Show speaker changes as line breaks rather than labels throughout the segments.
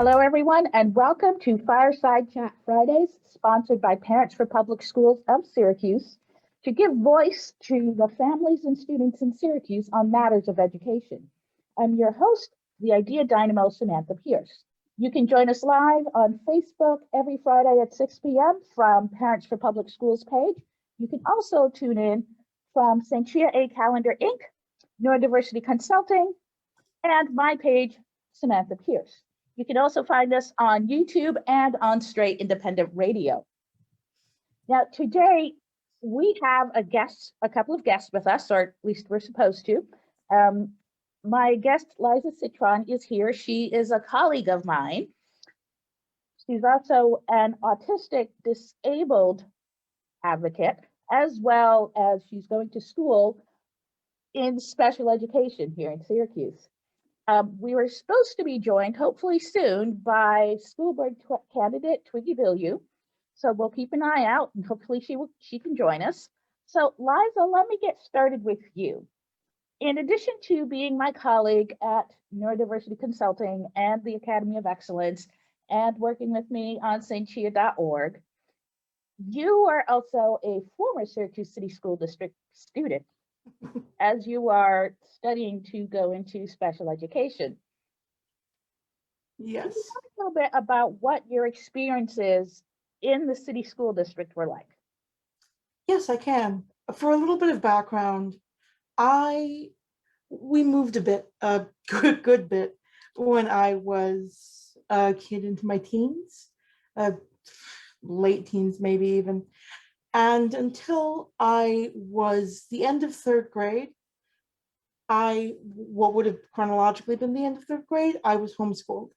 Hello, everyone, and welcome to Fireside Chat Fridays, sponsored by Parents for Public Schools of Syracuse, to give voice to the families and students in Syracuse on matters of education. I'm your host, the Idea Dynamo, Samantha Pierce. You can join us live on Facebook every Friday at 6 p.m. from Parents for Public Schools page. You can also tune in from Sanchia A. Calendar Inc., Neurodiversity Consulting, and my page, Samantha Pierce. You can also find us on YouTube and on Straight Independent Radio. Now, today we have a couple of guests with us, or at least we're supposed to. My guest, Liza Citron, is here. She is a colleague of mine. She's also an autistic disabled advocate, as well as she's going to school in special education here in Syracuse. We were supposed to be joined, hopefully soon, by school board candidate Twiggy Bilyeu. So we'll keep an eye out, and hopefully she can join us. So Liza, let me get started with you. In addition to being my colleague at Neurodiversity Consulting and the Academy of Excellence, and working with me on stchia.org, you are also a former Syracuse City School District student, as you are studying to go into special education.
Yes.
Can you talk a little bit about what your experiences in the city school district were like?
Yes, I can. For a little bit of background, we moved a bit, a good bit, when I was a kid into my teens, late teens maybe even. And until I was the end of third grade, what would have chronologically been the end of third grade, I was homeschooled.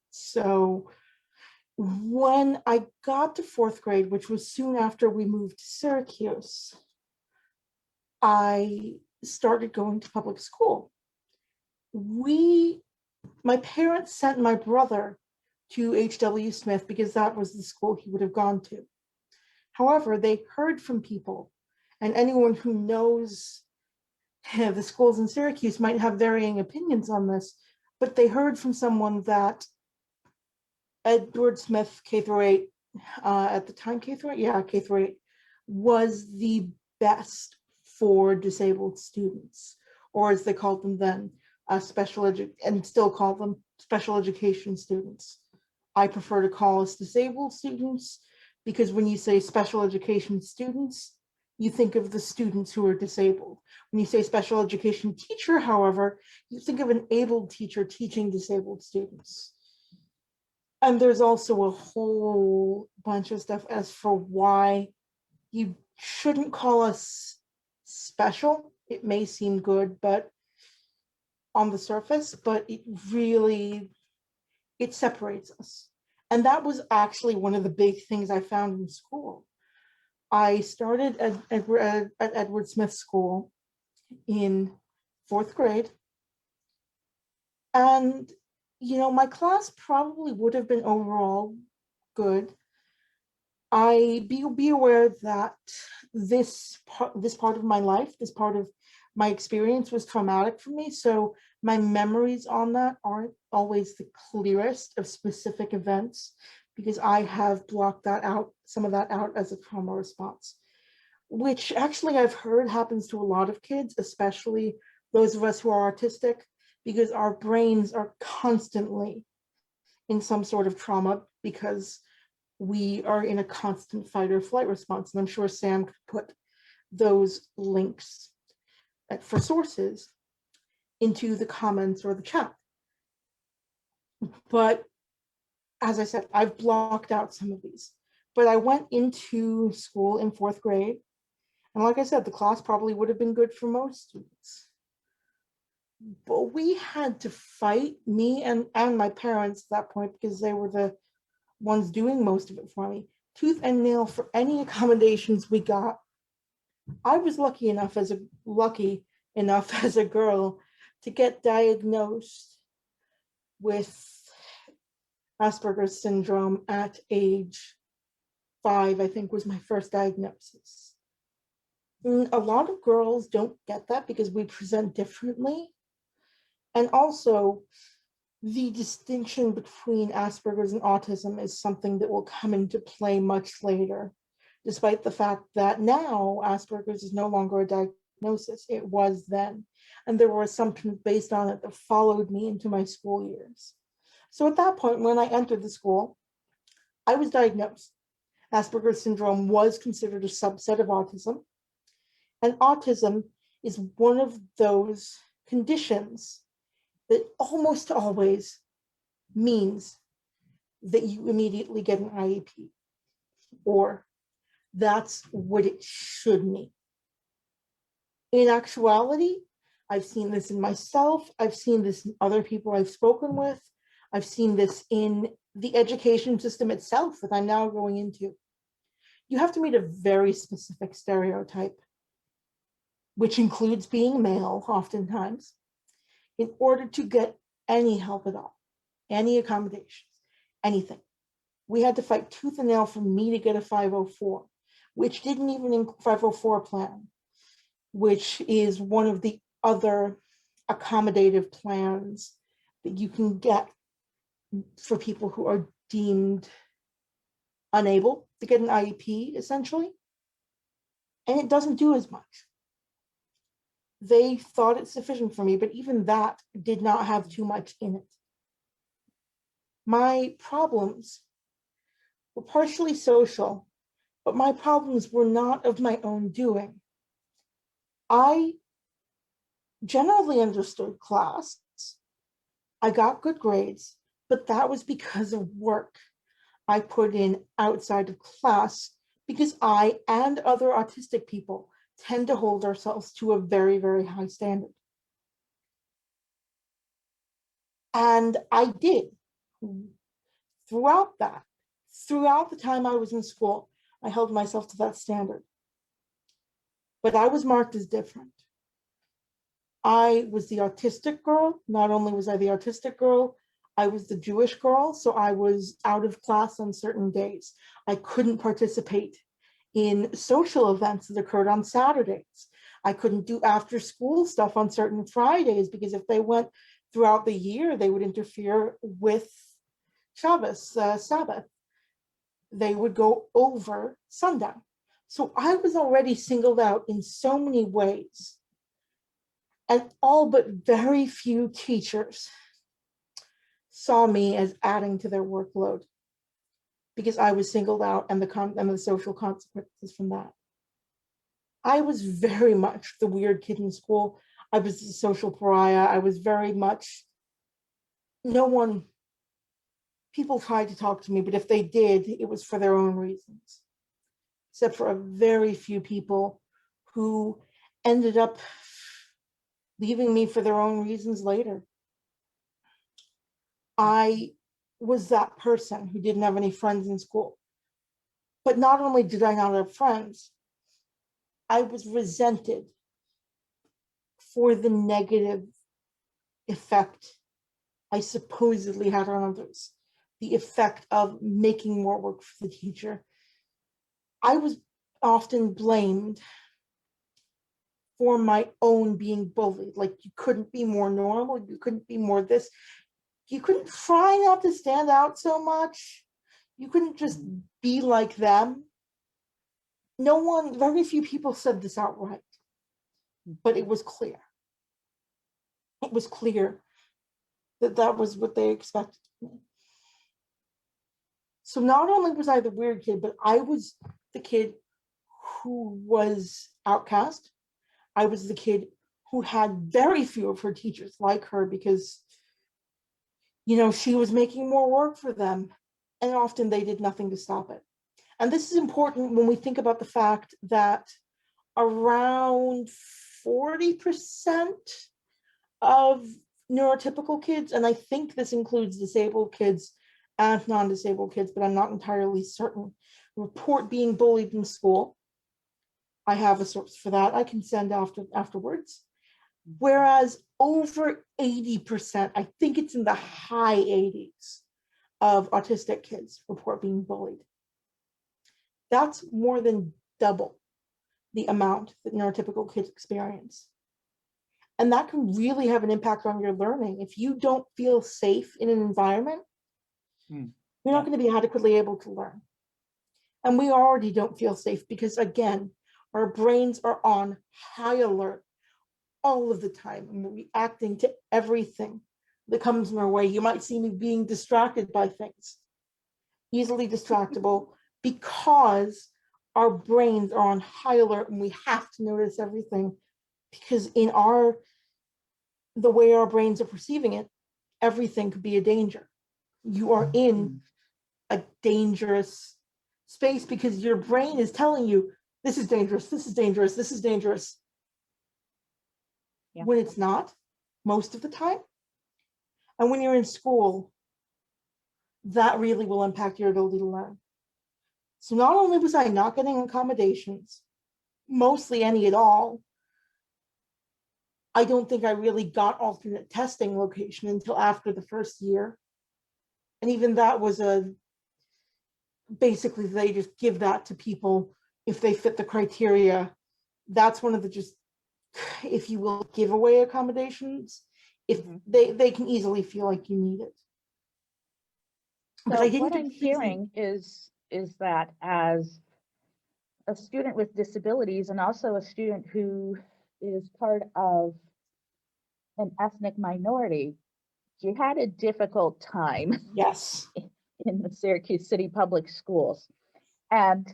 So when I got to fourth grade, which was soon after we moved to Syracuse, I started going to public school. My parents sent my brother to H.W. Smith because that was the school he would have gone to. However, they heard from people, and anyone who knows the schools in Syracuse might have varying opinions on this, but they heard from someone that Edward Smith K-8, at the time K-8, yeah, K-8, was the best for disabled students, or as they called them then, and still call them special education students. I prefer to call us disabled students because when you say special education students, you think of the students who are disabled. When you say special education teacher, however, you think of an able teacher teaching disabled students. And there's also a whole bunch of stuff as for why you shouldn't call us special. It may seem good, but on the surface, but it separates us. And that was actually one of the big things I found in school. I started at Edward Smith School in fourth grade. And, my class probably would have been overall good. Be aware that this part of my life, this part of my experience was traumatic for me. So my memories on that aren't always the clearest of specific events because I have blocked some of that out as a trauma response, which actually I've heard happens to a lot of kids, especially those of us who are autistic, because our brains are constantly in some sort of trauma because we are in a constant fight or flight response. And I'm sure Sam could put those links for sources into the comments or the chat. But as I said, I've blocked out some of these. But I went into school in fourth grade. And like I said, the class probably would have been good for most students. But we had to fight, me and my parents at that point, because they were the ones doing most of it for me, tooth and nail for any accommodations we got. I was lucky enough as a girl to get diagnosed with Asperger's syndrome at age 5, I think was my first diagnosis. A lot of girls don't get that because we present differently. And also, the distinction between Asperger's and autism is something that will come into play much later, despite the fact that now Asperger's is no longer a diagnosis. It was then. And there were assumptions based on it that followed me into my school years. So at that point, when I entered the school, I was diagnosed. Asperger's syndrome was considered a subset of autism. And autism is one of those conditions that almost always means that you immediately get an IEP, or that's what it should mean. In actuality, I've seen this in myself, I've seen this in other people I've spoken with, I've seen this in the education system itself that I'm now going into. You have to meet a very specific stereotype, which includes being male oftentimes, in order to get any help at all, any accommodations, anything. We had to fight tooth and nail for me to get a 504, which didn't even include 504 plan, which is one of the other accommodative plans that you can get for people who are deemed unable to get an IEP, essentially. And it doesn't do as much. They thought it sufficient for me, but even that did not have too much in it. My problems were partially social, but my problems were not of my own doing. I generally understood class. I got good grades, but that was because of work I put in outside of class, because I and other autistic people tend to hold ourselves to a very, very high standard. And I did. Throughout the time I was in school, I held myself to that standard. But I was marked as different. I was the autistic girl. Not only was I the autistic girl, I was the Jewish girl, so I was out of class on certain days. I couldn't participate in social events that occurred on Saturdays. I couldn't do after school stuff on certain Fridays, because if they went throughout the year, they would interfere with Shabbos, Sabbath. They would go over sundown. So I was already singled out in so many ways. And all but very few teachers saw me as adding to their workload, because I was singled out, and the social consequences from that. I was very much the weird kid in school. I was the social pariah. I was very much, people tried to talk to me, but if they did, it was for their own reasons, except for a very few people who ended up leaving me for their own reasons later. I was that person who didn't have any friends in school. But not only did I not have friends, I was resented for the negative effect I supposedly had on others, the effect of making more work for the teacher. I was often blamed for my own being bullied. Like, you couldn't be more normal, you couldn't be more this, you couldn't try not to stand out so much, you couldn't just be like them. Very few people said this outright, but it was clear. It was clear that that was what they expected of me. So not only was I the weird kid, but I was the kid who was outcast. I was the kid who had very few of her teachers like her, because, she was making more work for them, and often they did nothing to stop it. And this is important when we think about the fact that around 40% of neurotypical kids, and I think this includes disabled kids and non-disabled kids, but I'm not entirely certain, report being bullied in school. I have a source for that I can send afterwards. Whereas over 80%, I think it's in the high 80s, of autistic kids report being bullied. That's more than double the amount that neurotypical kids experience. And that can really have an impact on your learning. If you don't feel safe in an environment, you're not going to be adequately able to learn. And we already don't feel safe because, again, our brains are on high alert all of the time, and we're reacting to everything that comes in our way. You might see me being distracted by things, easily distractible, because our brains are on high alert and we have to notice everything, because in the way our brains are perceiving it, everything could be a danger. You are in a dangerous space because your brain is telling you, this is dangerous, this is dangerous, this is dangerous.
Yeah.
When it's not, most of the time. And when you're in school, that really will impact your ability to learn. So not only was I not getting accommodations, mostly any at all, I don't think I really got alternate testing location until after the first year. And even that was basically they just give that to people if they fit the criteria. That's one of the just, if you will, giveaway accommodations, if they can easily feel like you need it. But
So
I didn't
what
get
I'm
to see-
hearing is that as a student with disabilities and also a student who is part of an ethnic minority, you had a difficult time
Yes.
in the Syracuse City Public Schools. And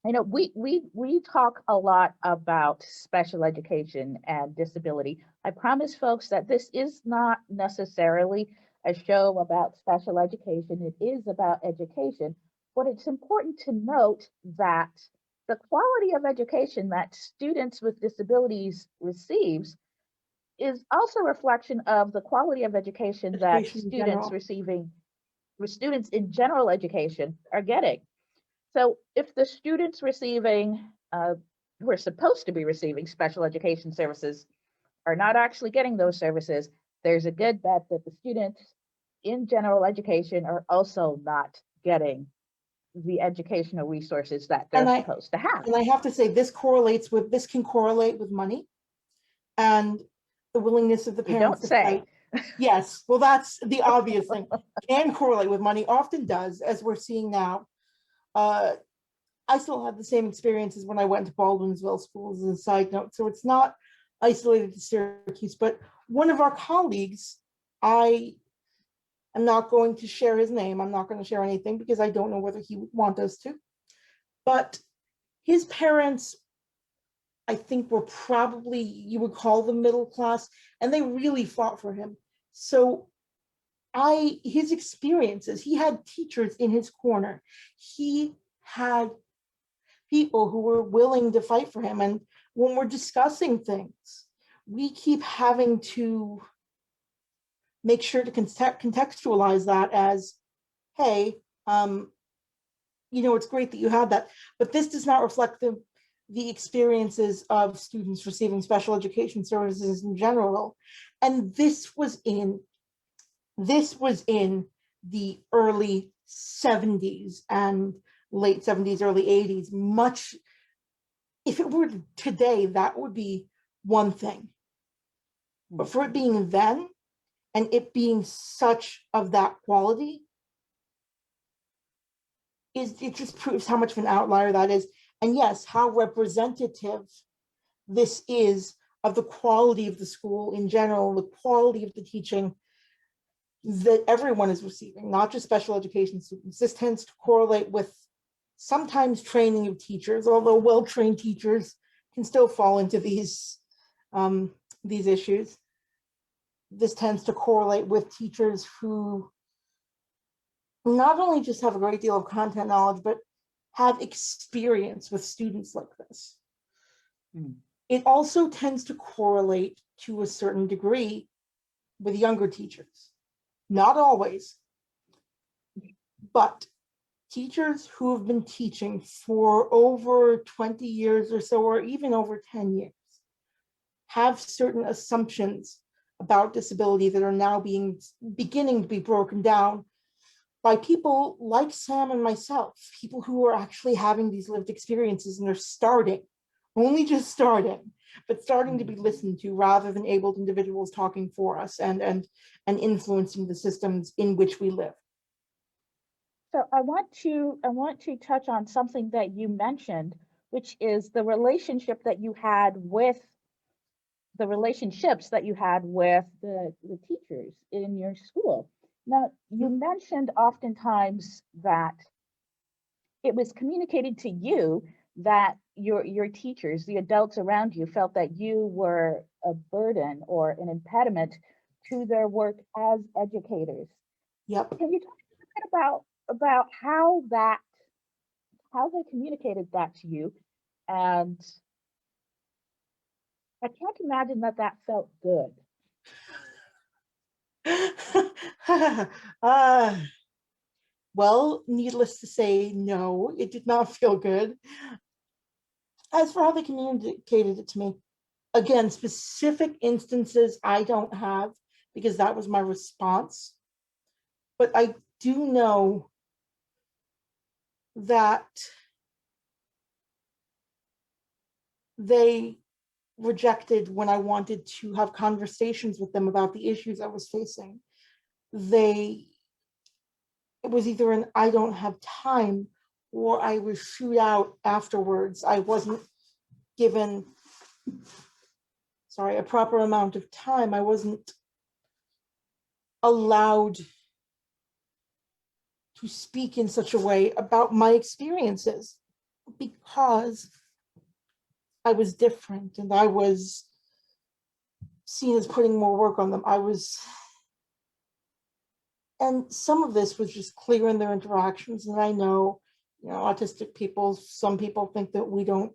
I know we talk a lot about special education and disability. I promise folks that this is not necessarily a show about special education. It is about education, but it's important to note that the quality of education that students with disabilities receives is also a reflection of the quality of education that
Education in general.
students in general education are getting. So if the students receiving, who are supposed to be receiving special education services are not actually getting those services, there's a good bet that the students in general education are also not getting the educational resources that they're supposed to have.
And I have to say, this can correlate with money and the willingness of the parents to pay. Yes, well, that's the obvious thing. Can correlate with money, often does, as we're seeing now. I still have the same experiences when I went to Baldwinsville schools, as a side note. So it's not isolated to Syracuse, but one of our colleagues, I am not going to share his name. I'm not going to share anything because I don't know whether he would want us to. But his parents, I think, were probably, you would call them middle class, and they really fought for him. So his experiences, he had teachers in his corner. He had people who were willing to fight for him. And when we're discussing things, we keep having to make sure to contextualize that as, hey, it's great that you had that, but this does not reflect the experiences of students receiving special education services in general. And this was in the early 70s and late 70s, early 80s. Much, if it were today, that would be one thing. But for it being then, and it being such of that quality, it just proves how much of an outlier that is. And yes, how representative this is of the quality of the school in general, the quality of the teaching that everyone is receiving, not just special education students. This tends to correlate with sometimes training of teachers, although well-trained teachers can still fall into these issues. This tends to correlate with teachers who not only just have a great deal of content knowledge, but have experience with students like this. It also tends to correlate to a certain degree with younger teachers. Not always, but teachers who have been teaching for over 20 years or so, or even over 10 years, have certain assumptions about disability that are now beginning to be broken down by people like Sam and myself, people who are actually having these lived experiences and are starting only just starting, but starting to be listened to rather than abled individuals talking for us and influencing the systems in which we live.
So I want to touch on something that you mentioned, which is the relationships that you had with the teachers in your school. Now, you mentioned oftentimes that it was communicated to you that your teachers, the adults around you, felt that you were a burden or an impediment to their work as educators.
Yep.
Can you talk a bit about how they communicated that to you? And I can't imagine that felt good.
uh, well, needless to say, no, it did not feel good. As for how they communicated it to me, again, specific instances I don't have because that was my response. But I do know that they rejected when I wanted to have conversations with them about the issues I was facing. It was either an I don't have time or I was shooed out afterwards. I wasn't given, a proper amount of time. I wasn't allowed to speak in such a way about my experiences because I was different and I was seen as putting more work on them. And some of this was just clear in their interactions. And I know, autistic people, some people think that we don't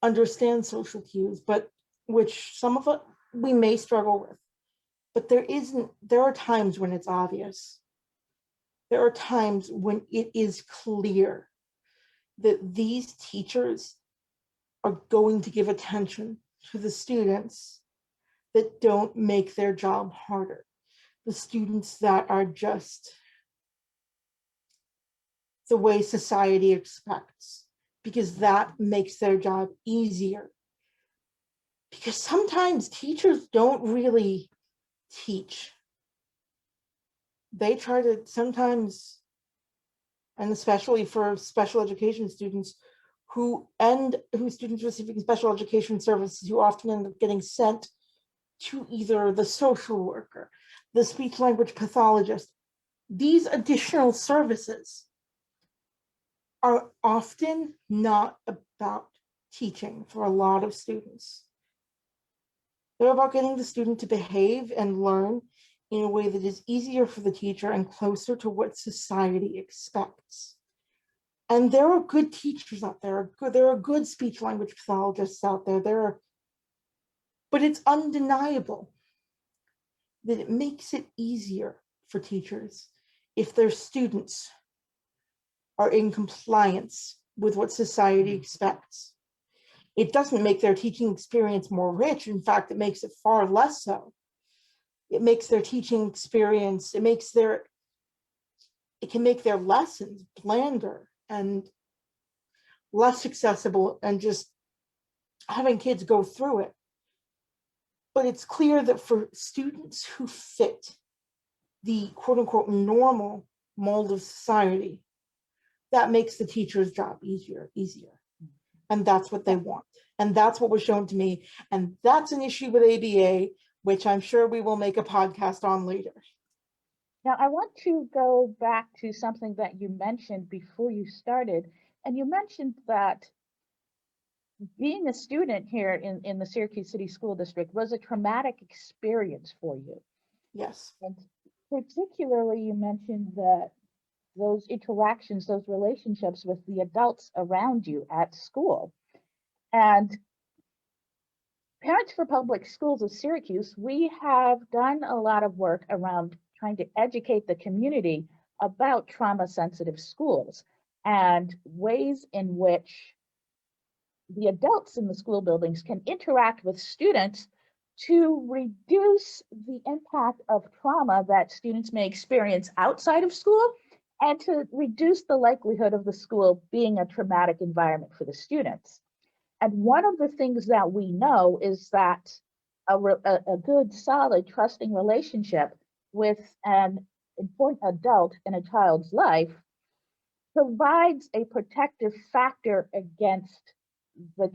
understand social cues, but which some of it we may struggle with. But there are times when it's obvious. There are times when it is clear that these teachers are going to give attention to the students that don't make their job harder. The students that are just the way society expects, because that makes their job easier. Because sometimes teachers don't really teach. They try to sometimes, and especially for special education students who students receiving special education services who often end up getting sent to either the social worker, the speech language pathologist. These additional services are often not about teaching for a lot of students. They're about getting the student to behave and learn in a way that is easier for the teacher and closer to what society expects. And there are good teachers out there. There are good speech language pathologists out there. But it's undeniable that it makes it easier for teachers if their students are in compliance with what society expects. It doesn't make their teaching experience more rich. In fact, it makes it far less so. It makes their teaching experience, it can make their lessons blander and less accessible and just having kids go through it. But it's clear that for students who fit the quote unquote normal mold of society, that makes the teacher's job easier. And that's what they want. And that's what was shown to me. And that's an issue with ABA, which I'm sure we will make a podcast on later.
Now, I want to go back to something that you mentioned before you started. And you mentioned that being a student here in the Syracuse City School District was a traumatic experience for you.
Yes.
And particularly, you mentioned that those interactions, those relationships with the adults around you at school. And Parents for Public Schools of Syracuse, we have done a lot of work around trying to educate the community about trauma-sensitive schools and ways in which the adults in the school buildings can interact with students to reduce the impact of trauma that students may experience outside of school and to reduce the likelihood of the school being a traumatic environment for the students. And one of the things that we know is that a good, solid, trusting relationship with an important adult in a child's life provides a protective factor against the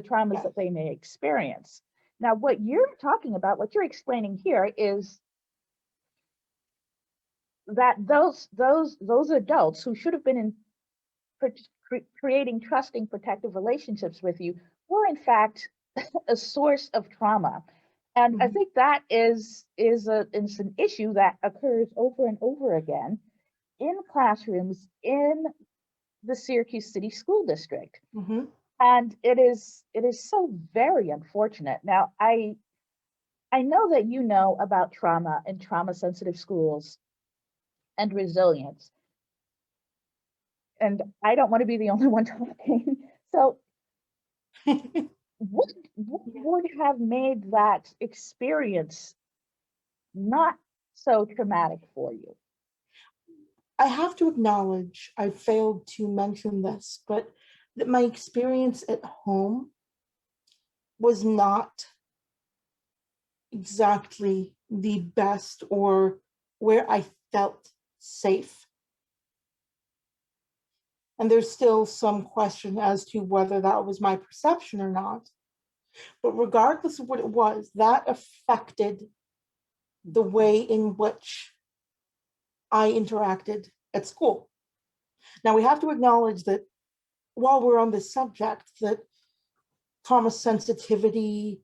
traumas
Yes.
that they may experience. Now, what you're talking about, what you're explaining here, is that those adults who should have been in creating trusting, protective relationships with you were in fact a source of trauma. And I
Mhm.
think that is an issue that occurs over and over again in classrooms in the Syracuse City School District.
Mhm.
And it is so very unfortunate. Now, I know that you know about trauma and trauma sensitive schools and resilience. And I don't want to be the only one talking. So what would have made that experience not so traumatic for you?
I have to acknowledge I failed to mention this, but that my experience at home was not exactly the best or where I felt safe. And there's still some question as to whether that was my perception or not. But regardless of what it was, that affected the way in which I interacted at school. Now, we have to acknowledge that while we're on this subject, that trauma sensitivity,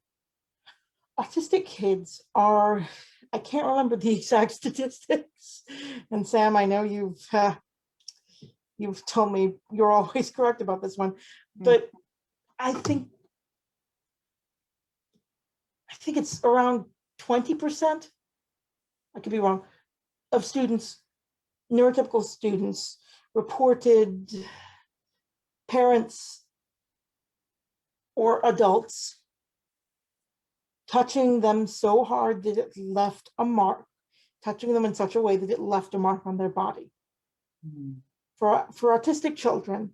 autistic kids are, I can't remember the exact statistics. And Sam, I know you've told me you're always correct about this one, but I think it's around 20%, I could be wrong, of students, neurotypical students, reported parents or adults touching them so hard that it left a mark, touching them in such a way that it left a mark on their body.
Mhm.
For autistic children,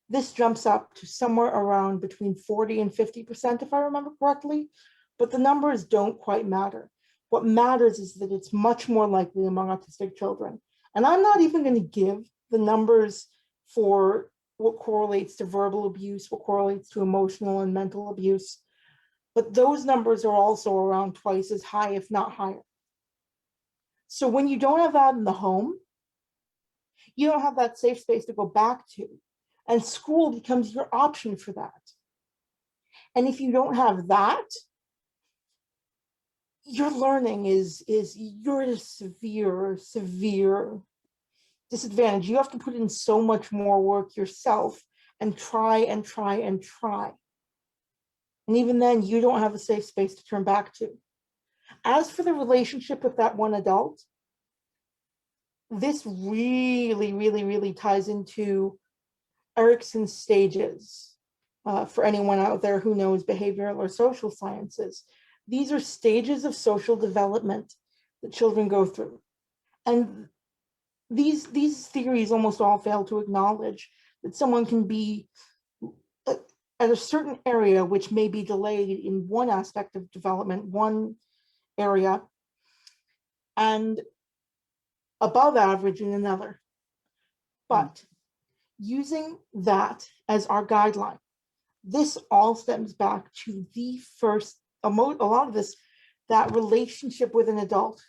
this jumps up to somewhere around between 40 and 50%, if I remember correctly, but the numbers don't quite matter. What matters is that it's much more likely among autistic children. And I'm not even going to give the numbers for what correlates to verbal abuse, what correlates to emotional and mental abuse, but those numbers are also around twice as high, if not higher. So when you don't have that in the home, you don't have that safe space to go back to, and school becomes your option for that. And if you don't have that, your learning is you're at a severe disadvantage. You have to put in so much more work yourself and try and try and try. And even then, you don't have a safe space to turn back to. As for the relationship with that one adult, this really, really, really ties into Erickson's stages. For anyone out there who knows behavioral or social sciences, these are stages of social development that children go through. And these theories almost all fail to acknowledge that someone can be at a certain area which may be delayed in one aspect of development, one area, and above average in another. But using that as our guideline, this all stems back to the first, a lot of this, that relationship with an adult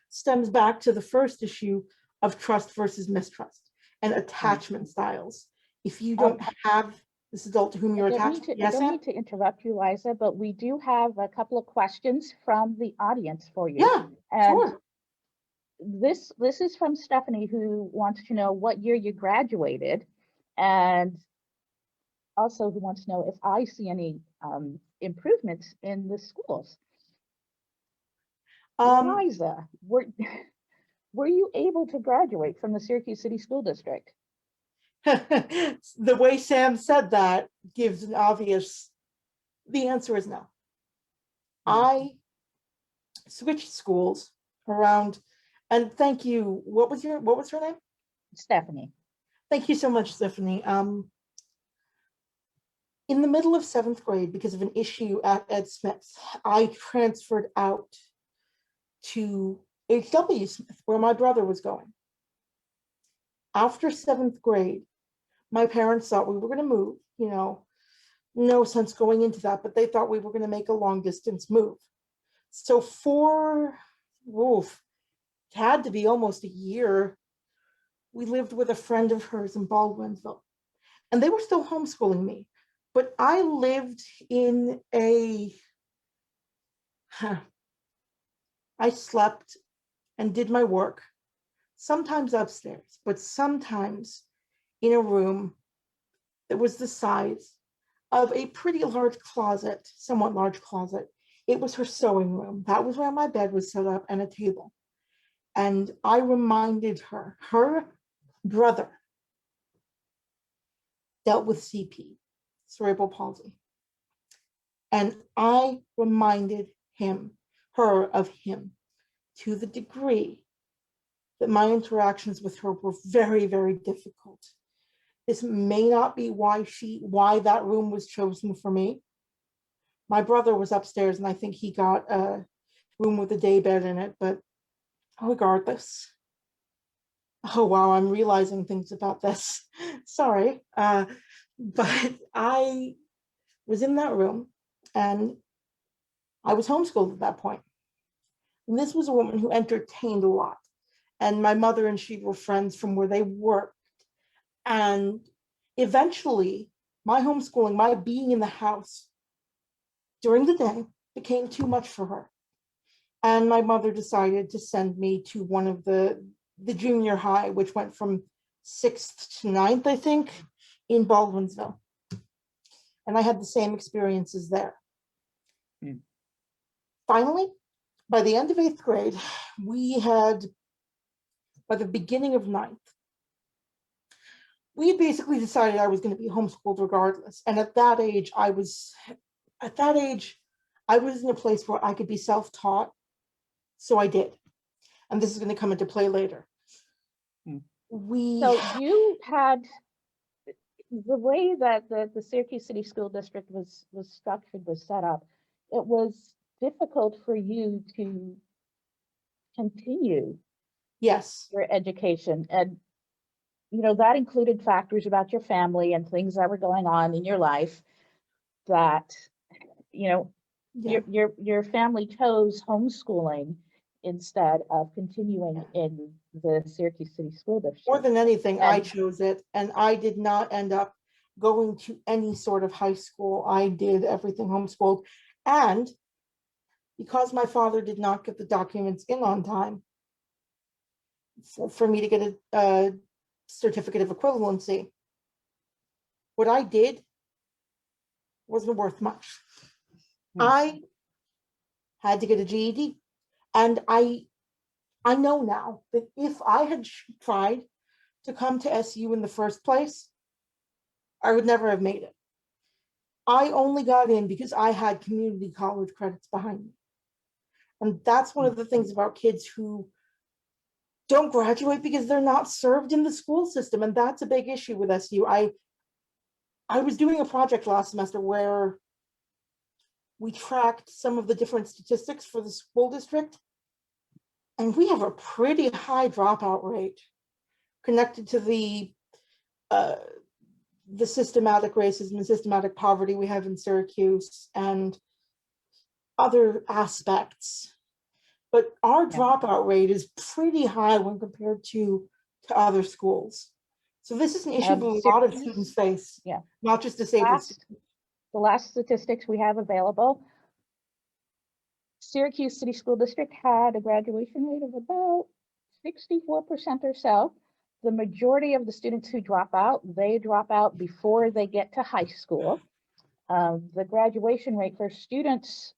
stems back to the first issue of trust versus mistrust and attachment styles. If you don't have this adult to whom you're attached,
I
yes,
don't
Sam?
mean to interrupt you, Liza, but we do have a couple of questions from the audience for you.
Yeah,
And
sure.
this is from Stephanie, who wants to know what year you graduated, and also who wants to know if I see any improvements in the schools.
Um,
Liza, were you able to graduate from the Syracuse City School District?
the way Sam said that gives an obvious, the answer is no. I switched schools around, and thank you. What was her name?
Stephanie.
Thank you so much, Stephanie. In the middle of 7th grade, because of an issue at Ed Smith's, I transferred out to H.W. Smith, where my brother was going. After 7th grade, my parents thought we were going to move, no sense going into that, but they thought we were going to make a long distance move. So it had to be almost a year, we lived with a friend of hers in Baldwinsville, and they were still homeschooling me. But I lived in I slept and did my work, sometimes upstairs, but sometimes in a room that was the size of a pretty large closet, somewhat large closet. It was her sewing room. That was where my bed was set up and a table. And I reminded her brother dealt with CP, cerebral palsy. And I reminded her of him to the degree that my interactions with her were very, very difficult. This may not be why that room was chosen for me. My brother was upstairs, and I think he got a room with a day bed in it, but regardless. Oh, wow, I'm realizing things about this. Sorry. But I was in that room, and I was homeschooled at that point. And this was a woman who entertained a lot. And my mother and she were friends from where they worked. And eventually, my homeschooling, my being in the house during the day became too much for her. And my mother decided to send me to one of the junior high, which went from 6th to 9th, I think, in Baldwinsville. And I had the same experiences there. Finally, by the end of 8th grade, by the beginning of 9th, we had basically decided I was going to be homeschooled regardless. And at that age, I was in a place where I could be self-taught. So I did. And this is going to come into play later.
So you had, the way that the Syracuse City School District was structured, was set up, it was difficult for you to continue
Yes.
your education. And, that included factors about your family and things that were going on in your life that, your family chose homeschooling instead of continuing in the Syracuse City School District.
More than anything, I chose it, and I did not end up going to any sort of high school. I did everything homeschooled. And because my father did not get the documents in on time for me to get a certificate of equivalency, what I did wasn't worth much. I had to get a GED, and I know now that if I had tried to come to SU in the first place, I would never have made it. I only got in because I had community college credits behind me. And that's one of the things about kids who don't graduate because they're not served in the school system. And that's a big issue with SU. I was doing a project last semester where we tracked some of the different statistics for the school district. And we have a pretty high dropout rate connected to the systematic racism and systematic poverty we have in Syracuse and other aspects. But our dropout rate is pretty high when compared to other schools. So this is an issue that a lot of students face, not just disabled students.
The last statistics we have available, Syracuse City School District had a graduation rate of about 64% or so. The majority of the students who drop out, they drop out before they get to high school. The graduation rate for students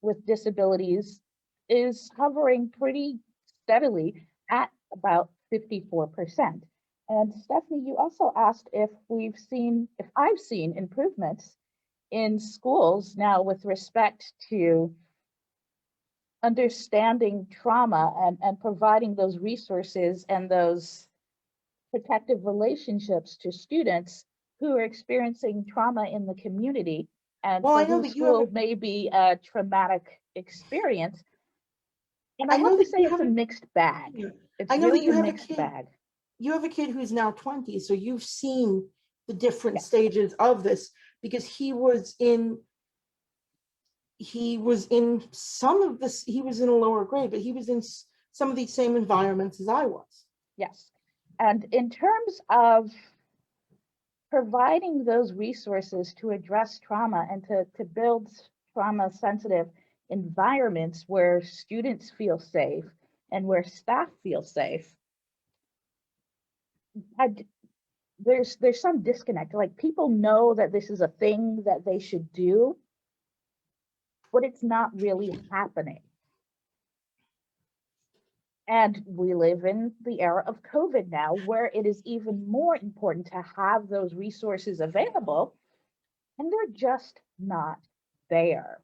with disabilities is hovering pretty steadily at about 54%. And Stephanie, you also asked if I've seen improvements in schools now with respect to understanding trauma and providing those resources and those protective relationships to students who are experiencing trauma in the community and
Well,
for
I know
whose
that you have
school may be a traumatic experience. And I
I know
have to
that
say
you
it's
have
a
a,
mixed bag.
yeah.
It's
I know that
really
you
a
have a
mixed
kid.
bag.
You have a kid who's now 20, so you've seen the different
Yes.
stages of this because he was in some of this, he was in a lower grade, but he was in some of these same environments as I was.
Yes. And in terms of providing those resources to address trauma and to build trauma sensitive environments where students feel safe and where staff feel safe, there's some disconnect. Like, people know that this is a thing that they should do, but it's not really happening. And we live in the era of COVID now, where it is even more important to have those resources available, and they're just not there.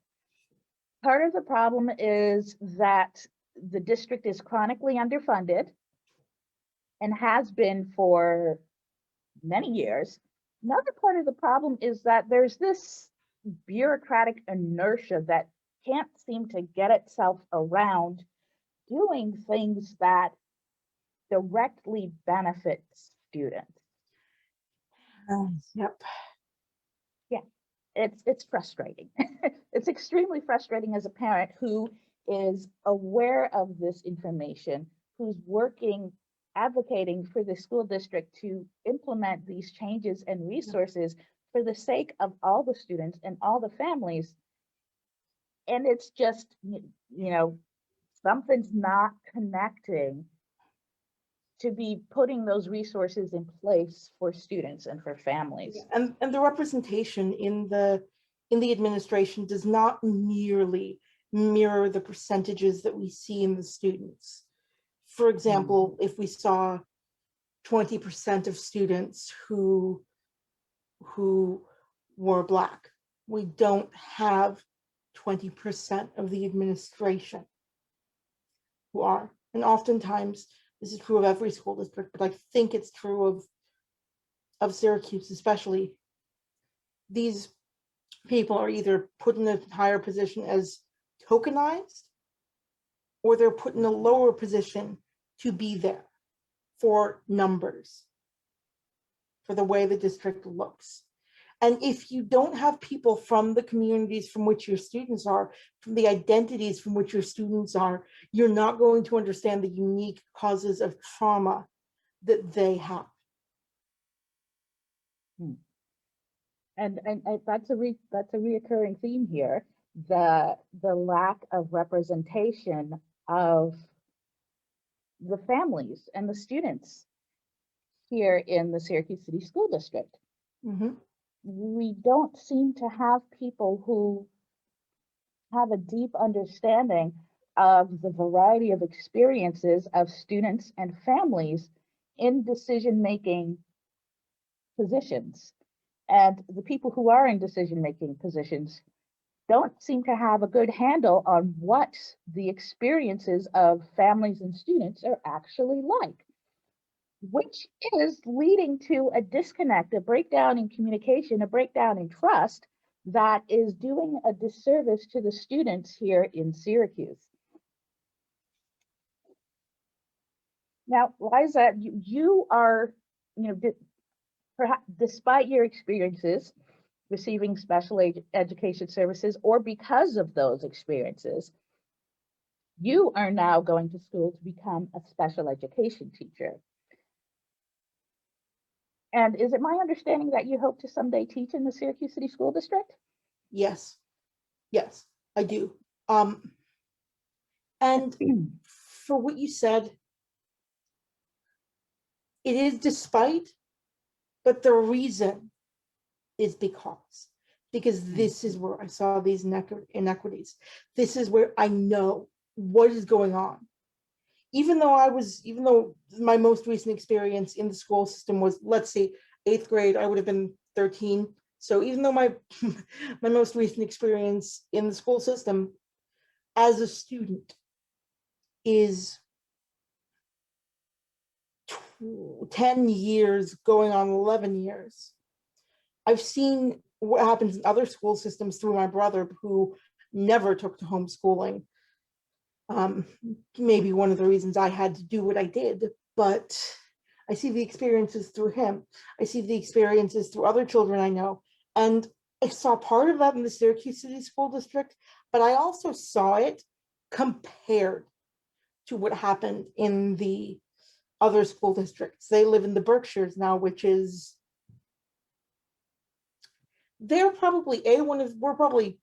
Part of the problem is that the district is chronically underfunded and has been for many years. Another part of the problem is that there's this bureaucratic inertia that can't seem to get itself around doing things that directly benefit students.
Yep.
Yeah, it's frustrating. It's extremely frustrating as a parent who is aware of this information, who's working, advocating for the school district to implement these changes and resources for the sake of all the students and all the families. And it's just, something's not connecting to be putting those resources in place for students and for families.
And the representation in the administration does not nearly mirror the percentages that we see in the students. For example, if we saw 20% of students who were Black, we don't have 20% of the administration who are. And oftentimes, this is true of every school district, but I think it's true of Syracuse especially. These people are either put in a higher position as tokenized, or they're put in a lower position to be there for numbers, for the way the district looks. And if you don't have people from the communities from which your students are, from the identities from which your students are, you're not going to understand the unique causes of trauma that they have.
And that's a reoccurring theme here, the lack of representation of the families and the students here in the Syracuse City School District.
Mm-hmm.
We don't seem to have people who have a deep understanding of the variety of experiences of students and families in decision-making positions. And the people who are in decision-making positions don't seem to have a good handle on what the experiences of families and students are actually like, which is leading to a disconnect, a breakdown in communication, a breakdown in trust that is doing a disservice to the students here in Syracuse. Now, Liza, you are, perhaps despite your experiences receiving special education services, or because of those experiences, you are now going to school to become a special education teacher. And is it my understanding that you hope to someday teach in the Syracuse City School District?
Yes, I do. And for what you said, it is despite, but the reason is because this is where I saw these inequities. This is where I know what is going on. Even though my most recent experience in the school system was, let's say, 8th grade, I would have been 13. So even though my my most recent experience in the school system as a student is 10 years going on 11 years, I've seen what happens in other school systems through my brother, who never took to homeschooling. Maybe one of the reasons I had to do what I did, but I see the experiences through him. I see the experiences through other children I know. And I saw part of that in the Syracuse City School District, but I also saw it compared to what happened in the other school districts. They live in the Berkshires now, which is, they're probably we're probably,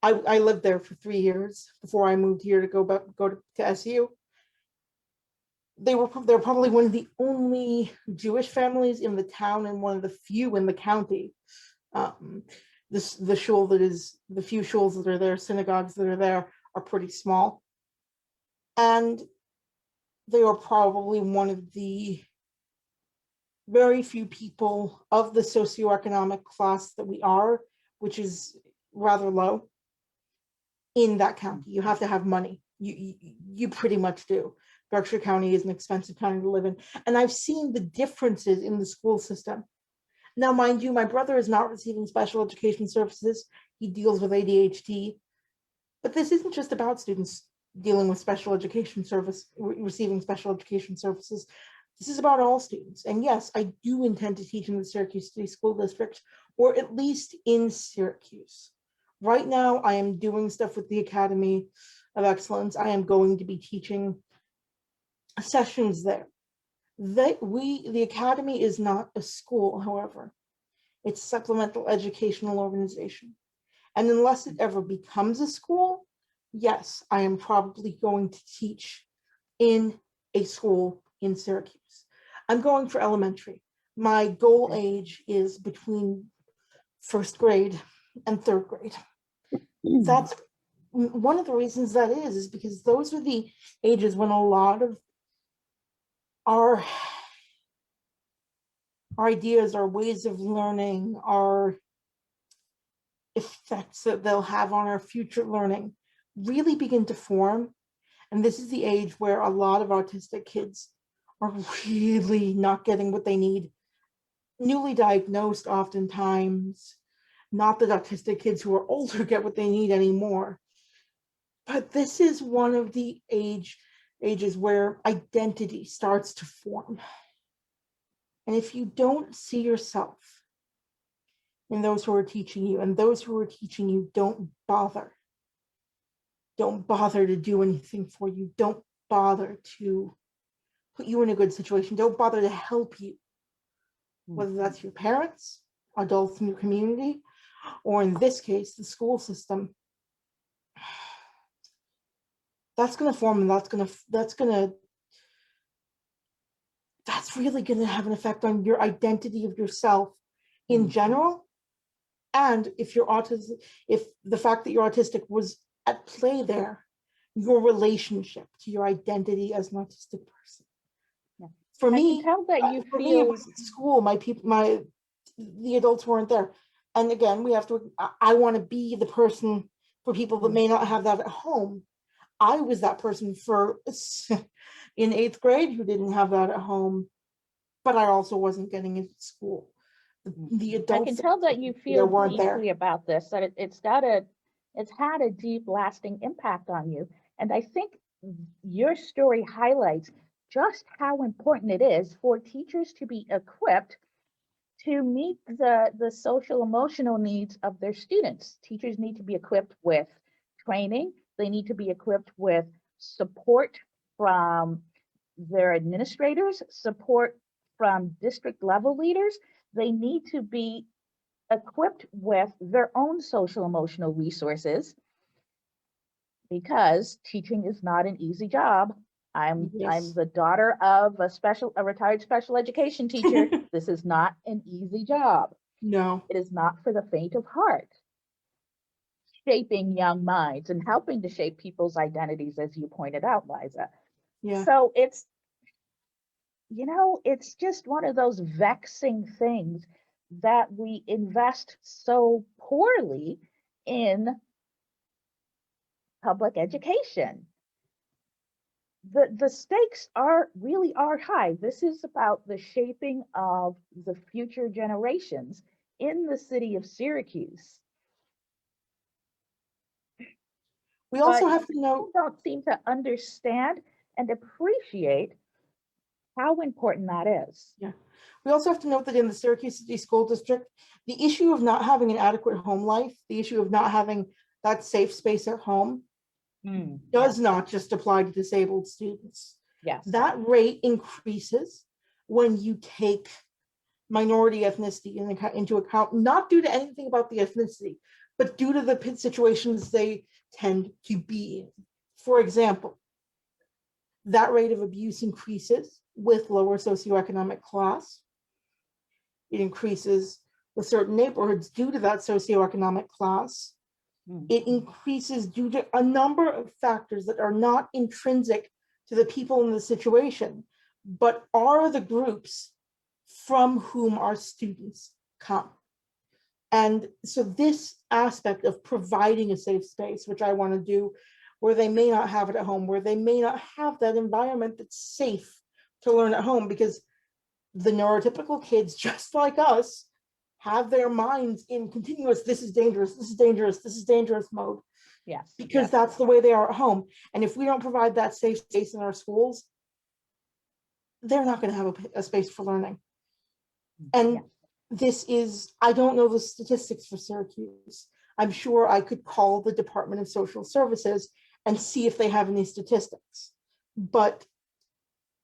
I lived there for 3 years before I moved here to go to SU. They're probably one of the only Jewish families in the town and one of the few in the county. The shul that is, the few shuls that are there, synagogues that are there, are pretty small. And they are probably one of the very few people of the socioeconomic class that we are, which is rather low, in that county. You have to have money. You pretty much do. Berkshire County is an expensive county to live in. And I've seen the differences in the school system. Now, mind you, my brother is not receiving special education services. He deals with ADHD. But this isn't just about students dealing with special education receiving special education services. This is about all students. And yes, I do intend to teach in the Syracuse City School District, or at least in Syracuse. Right now, I am doing stuff with the Academy of Excellence. I am going to be teaching sessions there. The Academy is not a school, however. It's a supplemental educational organization. And unless it ever becomes a school, yes, I am probably going to teach in a school in Syracuse. I'm going for elementary. My goal age is between first grade and third grade. That's one of the reasons that is because those are the ages when a lot of our ideas, our ways of learning, our effects that they'll have on our future learning really begin to form. And this is the age where a lot of autistic kids are really not getting what they need. Newly diagnosed oftentimes, not that autistic kids who are older get what they need anymore. But this is one of the ages where identity starts to form. And if you don't see yourself in those who are teaching you, and those who are teaching you don't bother to do anything for you, don't bother to put you in a good situation, don't bother to help you, whether that's your parents, adults in your community, or in this case, the school system, that's going to form, and that's really going to have an effect on your identity of yourself in general. And if you're autistic, if the fact that you're autistic was at play there, your relationship to your identity as an autistic person.
Yeah.
For
I
me,
can tell that you
for me,
feel
it was at school. The adults weren't there. And again, I want to be the person for people that may not have that at home. I was that person in 8th grade who didn't have that at home, but I also wasn't getting into school. The
I
adults
can tell that you feel
weren't there.
deeply about this, that it's had a deep, lasting impact on you. And I think your story highlights just how important it is for teachers to be equipped to meet the social emotional needs of their students. Teachers need to be equipped with training. They need to be equipped with support from their administrators, support from district level leaders. They need to be equipped with their own social emotional resources, because teaching is not an easy job. I'm the daughter of a retired special education teacher. This is not an easy job.
No.
It is not for the faint of heart. Shaping young minds and helping to shape people's identities, as you pointed out, Liza.
Yeah.
So it's just one of those vexing things that we invest so poorly in public education. The stakes really are high. This is about the shaping of the future generations in the city of Syracuse.
We also
But
have to know,
people don't seem to understand and appreciate how important that is.
yeah, we also have to note that in the Syracuse City School District, the issue of not having an adequate home life, the issue of not having that safe space at home, does not just apply to disabled students.
Yes.
That rate increases when you take minority ethnicity into account, not due to anything about the ethnicity, but due to the situations they tend to be in. For example, that rate of abuse increases with lower socioeconomic class. It increases with certain neighborhoods due to that socioeconomic class. It increases due to a number of factors that are not intrinsic to the people in the situation, but are the groups from whom our students come. And so this aspect of providing a safe space, which I want to do, where they may not have it at home, where they may not have that environment that's safe to learn at home, because the neurotypical kids, just like us, have their minds in continuous, this is dangerous, this is dangerous, this is dangerous mode.
Yes.
Because that's the way they are at home. And if we don't provide that safe space in our schools, they're not going to have a space for learning. And this is, I don't know the statistics for Syracuse. I'm sure I could call the Department of Social Services and see if they have any statistics. But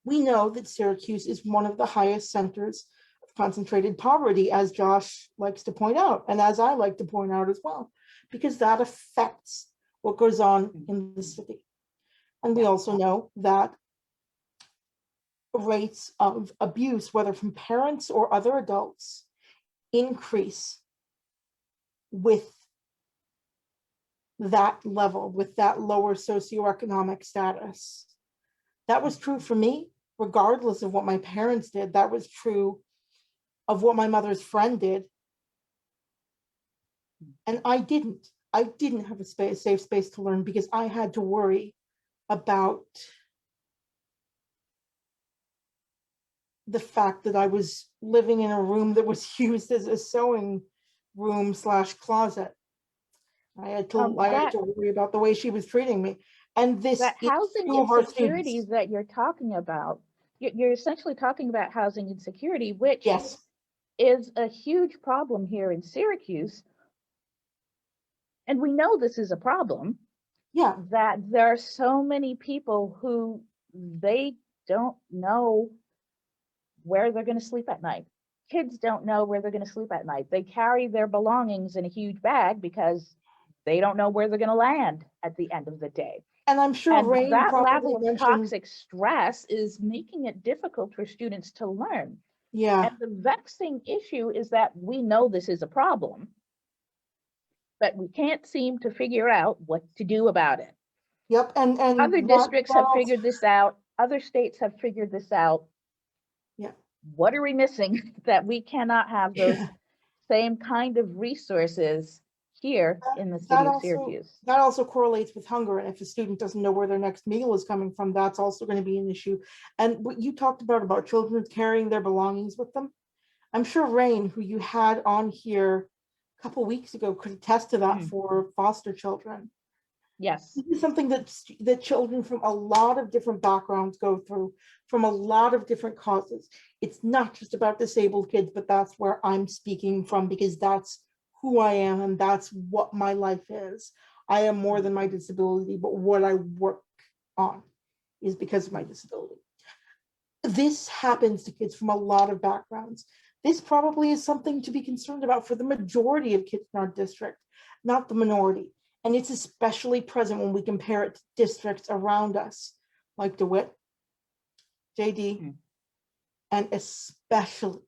we know that Syracuse is one of the highest centers of concentrated poverty, as Josh likes to point out, and as I like to point out as well, because that affects what goes on in the city. And we also know that rates of abuse, whether from parents or other adults, increase with that level, with that lower socioeconomic status. That was true for me, regardless of what my parents did. That was true of what my mother's friend did. And I didn't have a safe space to learn, because I had to worry about the fact that I was living in a room that was used as a sewing room / closet. I had to worry about the way she was treating me. And this
that housing
of our
insecurity
students.
that you're talking about, you're essentially talking about housing insecurity, which
Yes.
is a huge problem here in Syracuse. And we know this is a problem.
Yeah.
That there are so many people who they don't know where they're going to sleep at night. Kids don't know where they're going to sleep at night. They carry their belongings in a huge bag because they don't know where they're going to land at the end of the day.
And I'm sure Rain
that
probably
level of
mentioned,
toxic stress is making it difficult for students to learn.
Yeah.
And the vexing issue is that we know this is a problem, but we can't seem to figure out what to do about it.
Yep. And
other districts have figured this out. Other states have figured this out.
Yeah.
What are we missing that we cannot have those same kind of resources here in the city of Syracuse?
That also correlates with hunger. And if a student doesn't know where their next meal is coming from, that's also going to be an issue. And what you talked about children carrying their belongings with them, I'm sure Rain, who you had on here a couple of weeks ago, could attest to that for foster children.
Yes.
This is something that children from a lot of different backgrounds go through, from a lot of different causes. It's not just about disabled kids, but that's where I'm speaking from, because that's who I am and that's what my life is. I am more than my disability, but what I work on is because of my disability. This happens to kids from a lot of backgrounds. This probably is something to be concerned about for the majority of kids in our district, not the minority. And it's especially present when we compare it to districts around us, like DeWitt, JD, and especially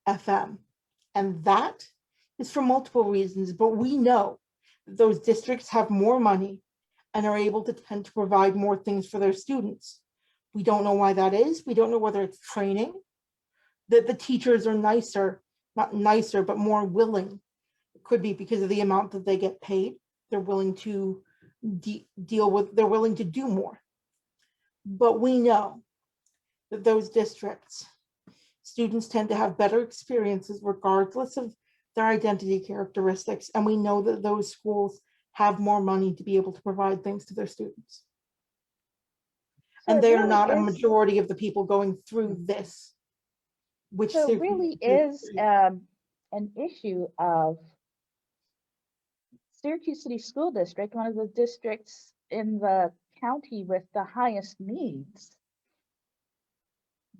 FM. And that is for multiple reasons, but we know that those districts have more money and are able to tend to provide more things for their students. We don't know why that is. We don't know whether it's training, that the teachers are nicer, not nicer, but more willing. It could be because of the amount that they get paid. They're willing to they're willing to do more. But we know that those districts, students tend to have better experiences regardless of their identity characteristics, and we know that those schools have more money to be able to provide things to their students.
So
And
it
they are
really
not a
is,
majority of the people going through this, which
so it
Syracuse
really
is.
is an issue of Syracuse City School District, one of the districts in the county with the highest needs.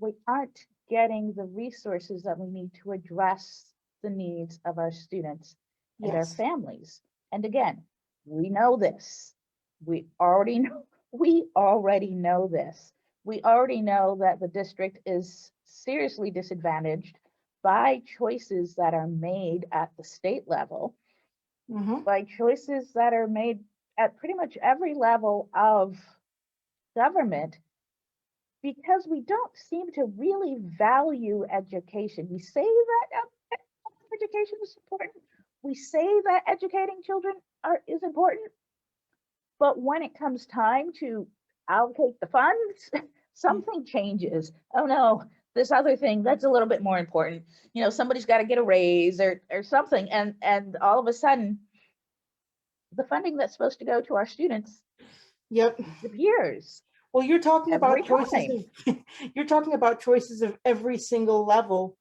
We aren't getting the resources that we need to address the needs of our students and their
Yes,
families. And again, we know this. We already know, we already know this. We already know that the district is seriously disadvantaged by choices that are made at the state level, by choices that are made at pretty much every level of government, because we don't seem to really value education. We say that education is important. We say that educating children is important, but when it comes time to allocate the funds, something changes. Oh no, this other thing that's a little bit more important. You know, somebody's got to get a raise or something, and all of a sudden, the funding that's supposed to go to our students
yep.
disappears
Well, you're talking
every
about choices
time.
of, you're talking about choices of every single level.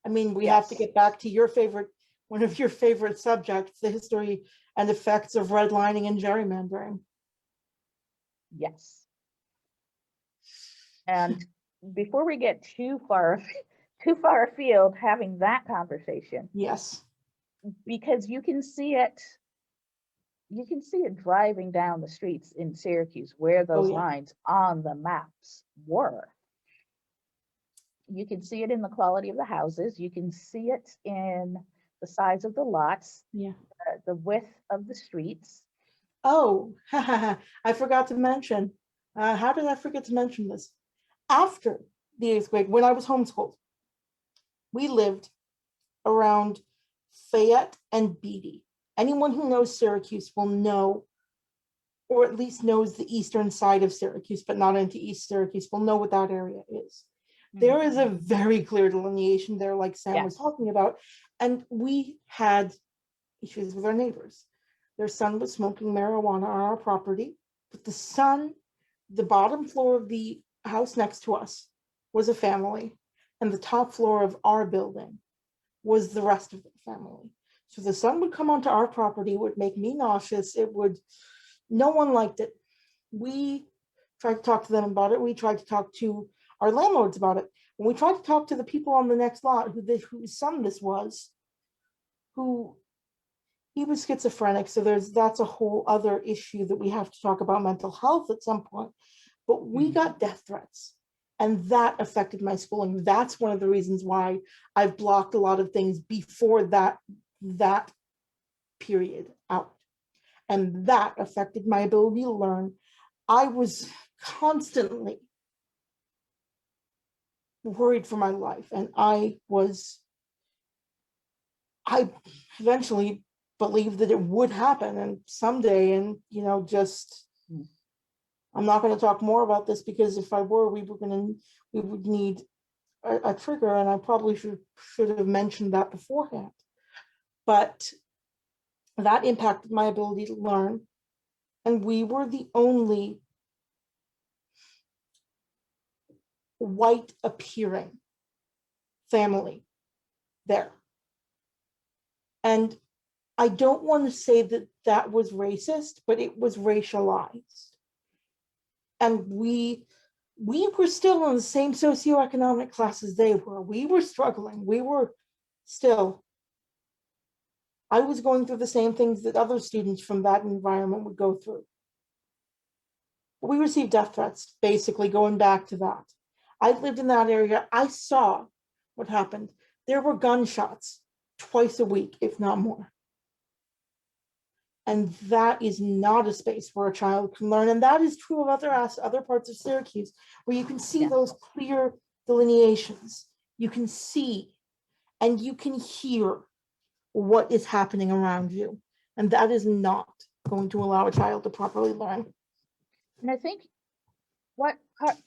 I mean, we have to
Yes,
get back to your favorite, one of your favorite subjects, the history and effects of redlining and gerrymandering.
yes. And before we get too far afield having that conversation,
Yes.
because you can see it driving down the streets in Syracuse where
Oh,
those
yeah.
lines on the maps were. You can see it in the quality of the houses. You can see it in the size of the lots,
Yeah.
the width of the streets.
Oh, I forgot to mention. How did I forget to mention this? After the 8th grade, when I was homeschooled, we lived around Fayette and Beatty. Anyone who knows Syracuse will know, or at least knows the eastern side of Syracuse, but not into East Syracuse, will know what that area is. There is a very clear delineation there, like Sam was
Yes.
talking about. And we had issues with our neighbors. Their son was smoking marijuana on our property, but the bottom floor of the house next to us was a family, and the top floor of our building was the rest of the family. So the sun would come onto our property, would make me nauseous. No one liked it. We tried to talk to them about it. We tried to talk to our landlords about it. When we tried to talk to the people on the next lot whose son this was, who he was schizophrenic. So that's a whole other issue that we have to talk about mental health at some point. But we got death threats, and that affected my schooling. That's one of the reasons why I've blocked a lot of things before that period out. And that affected my ability to learn. I was constantly worried for my life, and I eventually believed that it would happen and someday, and just I'm not going to talk more about this, because if I were, we would need a trigger, and I probably should have mentioned that beforehand. But that impacted my ability to learn, and we were the only white appearing family there. And I don't want to say that that was racist, but it was racialized. And we were still in the same socioeconomic class as they were. We were struggling. I was going through the same things that other students from that environment would go through. We received death threats, basically, going back to that. I lived in that area. I saw what happened. There were gunshots twice a week, if not more. And that is not a space where a child can learn. And that is true of other parts of Syracuse, where you can see those clear delineations. You can see and you can hear what is happening around you. And that is not going to allow a child to properly learn.
And I think what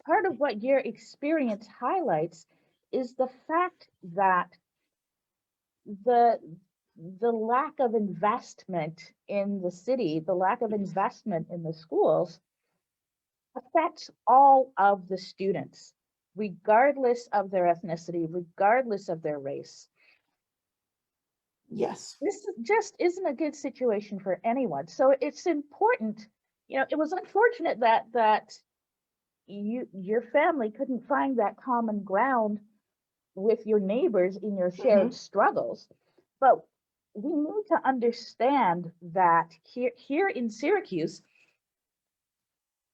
part of what your experience highlights is the fact that the the lack of investment in the city, the lack of investment in the schools affects all of the students, regardless of their ethnicity, regardless of their race.
Yes.
This just isn't a good situation for anyone. So it's important, it was unfortunate that your family couldn't find that common ground with your neighbors in your shared struggles. But we need to understand that here in Syracuse,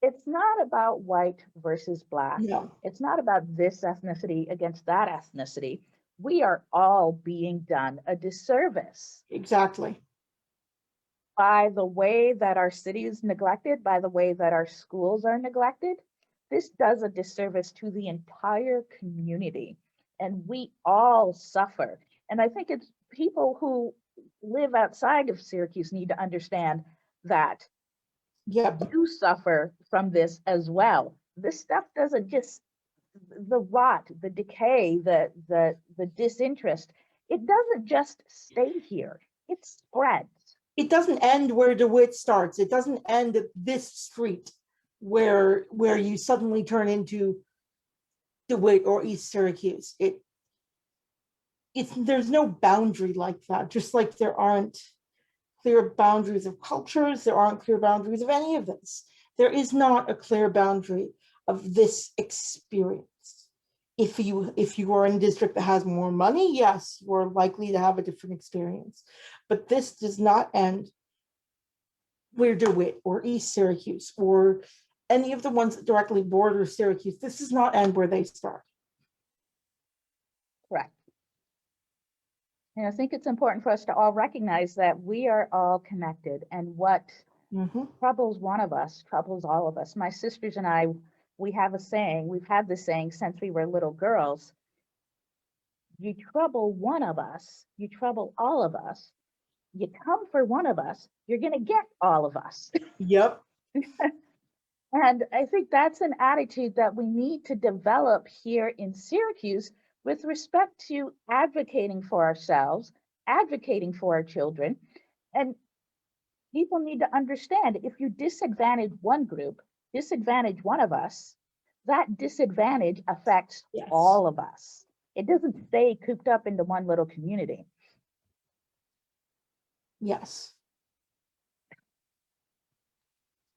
it's not about white versus black.
No.
It's not about this ethnicity against that ethnicity. We are all being done a disservice
Exactly.
by the way that our city is neglected, by the way that our schools are neglected. This does a disservice to the entire community, and we all suffer. And I think it's people who live outside of Syracuse need to understand that
Yep.
you suffer from this as well. This stuff doesn't just, the rot, the decay, the disinterest, it doesn't just stay here. It spreads.
It doesn't end where DeWitt starts. It doesn't end at this street where you suddenly turn into DeWitt or East Syracuse. There's no boundary like that, just like there aren't clear boundaries of cultures, there aren't clear boundaries of any of this. There is not a clear boundary of this experience. If you are in a district that has more money, yes, you're likely to have a different experience. But this does not end where DeWitt or East Syracuse or any of the ones that directly border Syracuse. This does not end where they start.
Correct. And I think it's important for us to all recognize that we are all connected, and what troubles one of us troubles all of us. My sisters and I, we have a saying, we've had this saying since we were little girls: you trouble one of us, you trouble all of us. You come for one of us, you're going to get all of us.
Yep.
And I think that's an attitude that we need to develop here in Syracuse with respect to advocating for ourselves, advocating for our children. And people need to understand, if you disadvantage one group, disadvantage one of us, that disadvantage affects all of us. It doesn't stay cooped up into one little community.
Yes.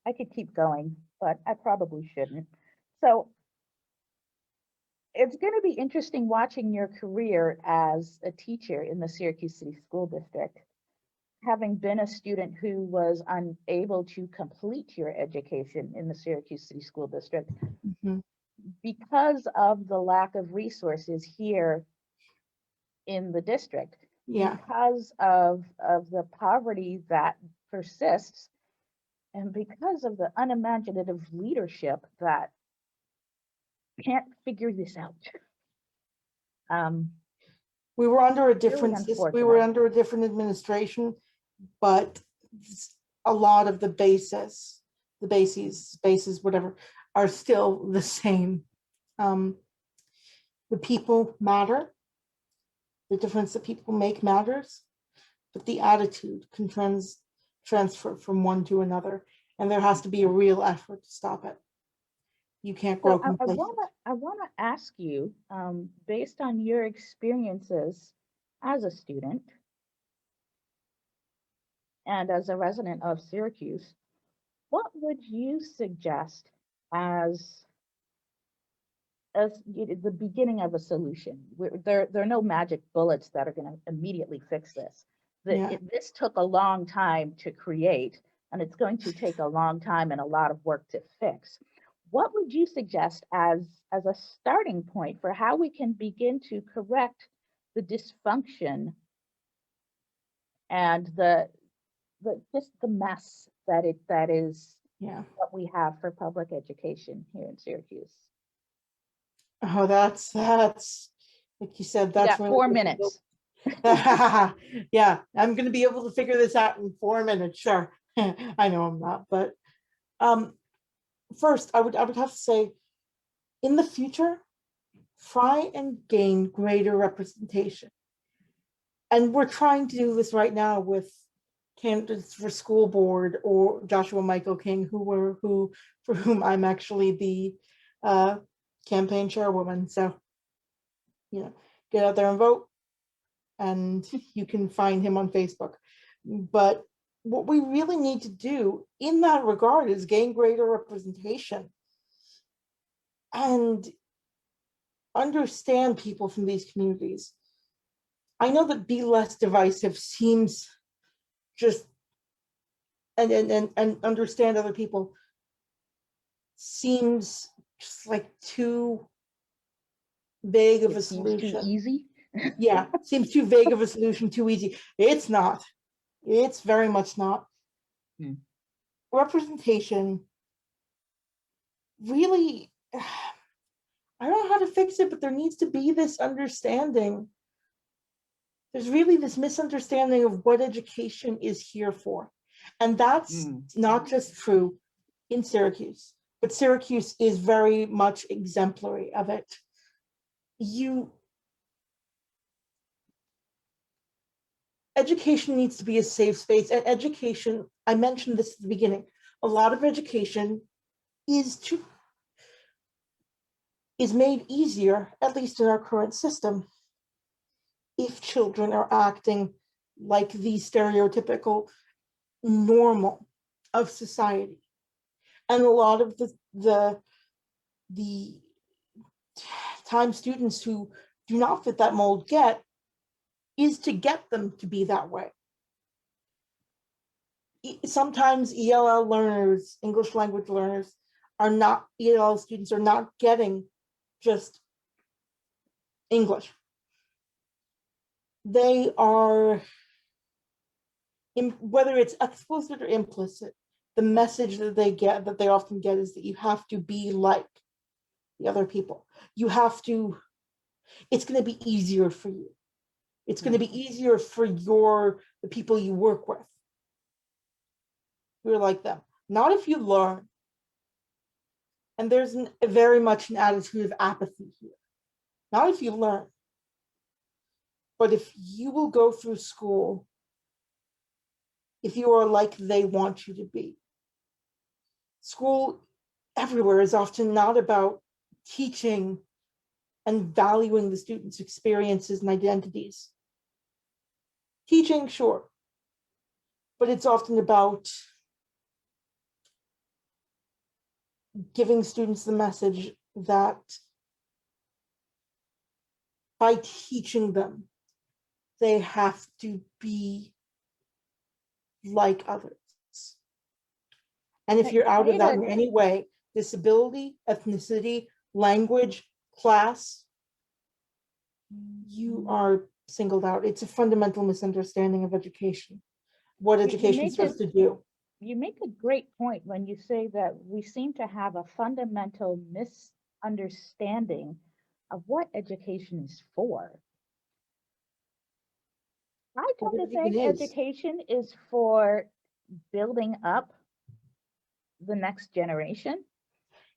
I could keep going, but I probably shouldn't. So it's going to be interesting watching your career as a teacher in the Syracuse City School District, having been a student who was unable to complete your education in the Syracuse City School District because of the lack of resources here in the district, because of the poverty that persists, and because of the unimaginative leadership that can't figure this out.
We were under a different administration, but a lot of the bases, whatever, are still the same. The people matter. The difference that people make matters, but the attitude can transfer from one to another, and there has to be a real effort to stop it. You can't grow complacent.
I want to ask you, based on your experiences as a student and as a resident of Syracuse, what would you suggest as the beginning of a solution? There are no magic bullets that are going to immediately fix this. This took a long time to create, and it's going to take a long time and a lot of work to fix. What would you suggest as a starting point for how we can begin to correct the dysfunction and just the mess that is what we have for public education here in Syracuse?
Oh, that's like you said, that's
really 4 minutes.
Yeah, I'm going to be able to figure this out in 4 minutes. Sure. I know I'm not, but first I would have to say, in the future, try and gain greater representation. And we're trying to do this right now with candidates for school board, or Joshua Michael King, for whom I'm actually the campaign chairwoman. So, get out there and vote, and you can find him on Facebook. But what we really need to do in that regard is gain greater representation and understand people from these communities. I know that be less divisive seems just, and understand other people seems just like too vague of a solution.
Too easy.
Yeah, seems too vague of a solution, too easy. It's not. It's very much not. Representation really, I don't know how to fix it, but there needs to be this understanding. There's really this misunderstanding of what education is here for. And that's not just true in Syracuse, but Syracuse is very much exemplary of it. Education needs to be a safe space, and education, I mentioned this at the beginning, a lot of education is made easier, at least in our current system, if children are acting like the stereotypical normal of society. And a lot of the time students who do not fit that mold get is to get them to be that way. Sometimes ELL learners, English language learners, ELL students are not getting just English. They are, whether it's explicit or implicit, the message that they often get is that you have to be like the other people. It's going to be easier for you. It's going to be easier for the people you work with. You're like them. Not if you learn. And there's very much an attitude of apathy here. Not if you learn. But if you will go through school, if you are like they want you to be. School everywhere is often not about teaching and valuing the students' experiences and identities. Teaching, sure, but it's often about giving students the message that by teaching them, they have to be like others. And if you're out of that in any way, disability, ethnicity, language, class, you are singled out. It's a fundamental misunderstanding of education, what education is supposed to do.
You make a great point when you say that we seem to have a fundamental misunderstanding of what education is for. I tend to think education is for building up the next generation.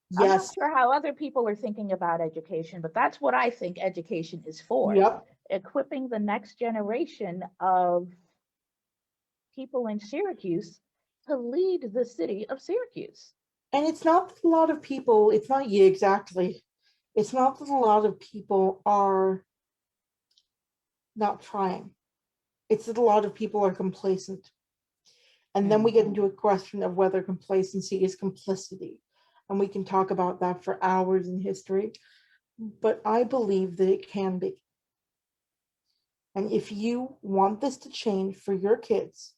Yes. I'm not sure how other people are thinking about education, but that's what I think education is for.
Yep.
Equipping the next generation of people in Syracuse to lead the city of Syracuse.
And it's not that a lot of people, it's not you exactly. It's not that a lot of people are not trying. It's that a lot of people are complacent. And then we get into a question of whether complacency is complicity. And we can talk about that for hours in history. But I believe that it can be. And if you want this to change for your kids,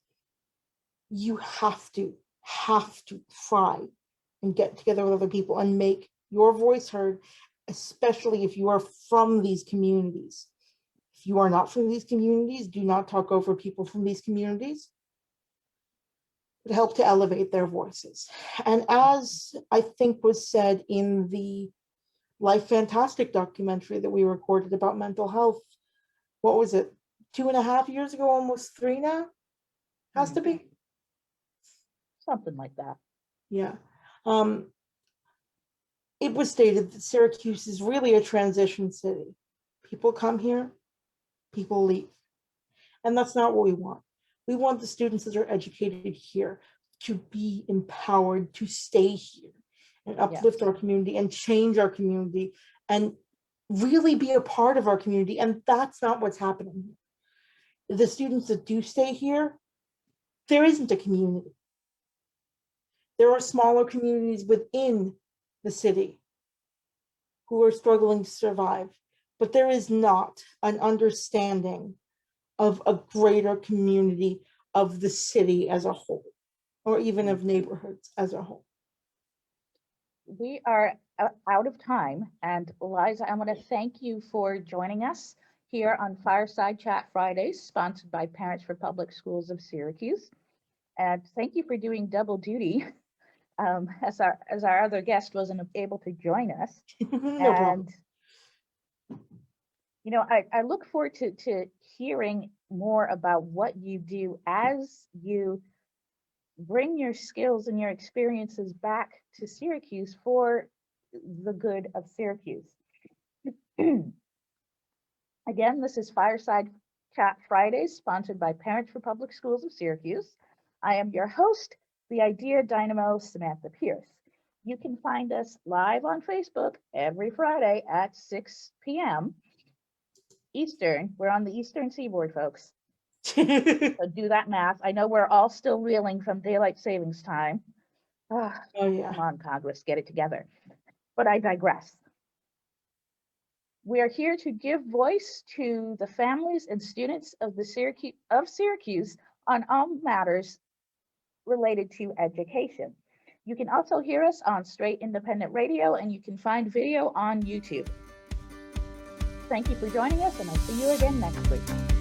you have to try and get together with other people and make your voice heard, especially if you are from these communities. If you are not from these communities, do not talk over people from these communities. It helps to elevate their voices. And as I think was said in the Life Fantastic documentary that we recorded about mental health, what was it, 2.5 years ago, almost 3 now? Has to be.
Something like that.
Yeah. It was stated that Syracuse is really a transition city. People come here, people leave. And that's not what we want. We want the students that are educated here to be empowered to stay here and uplift our community and change our community and really be a part of our community. And that's not what's happening here. The students that do stay here, there isn't a community. There are smaller communities within the city who are struggling to survive, but there is not an understanding of a greater community of the city as a whole, or even of neighborhoods as a whole.
We are out of time, and Liza, I want to thank you for joining us here on Fireside Chat Fridays, sponsored by Parents for Public Schools of Syracuse. And thank you for doing double duty, as our other guest wasn't able to join us.
No problem.
You know, I look forward to hearing more about what you do as you bring your skills and your experiences back to Syracuse for the good of Syracuse. Again, this is Fireside Chat Fridays, sponsored by Parents for Public Schools of Syracuse. I am your host, the Idea Dynamo, Samantha Pierce. You can find us live on Facebook every Friday at 6 p.m. Eastern. We're on the Eastern Seaboard, folks. So do that math. I know we're all still reeling from daylight savings time. Oh yeah. Come on, Congress, get it together. But I digress. We are here to give voice to the families and students of Syracuse on all matters related to education. You can also hear us on Straight Independent Radio, and you can find video on YouTube. Thank you for joining us, and I'll see you again next week.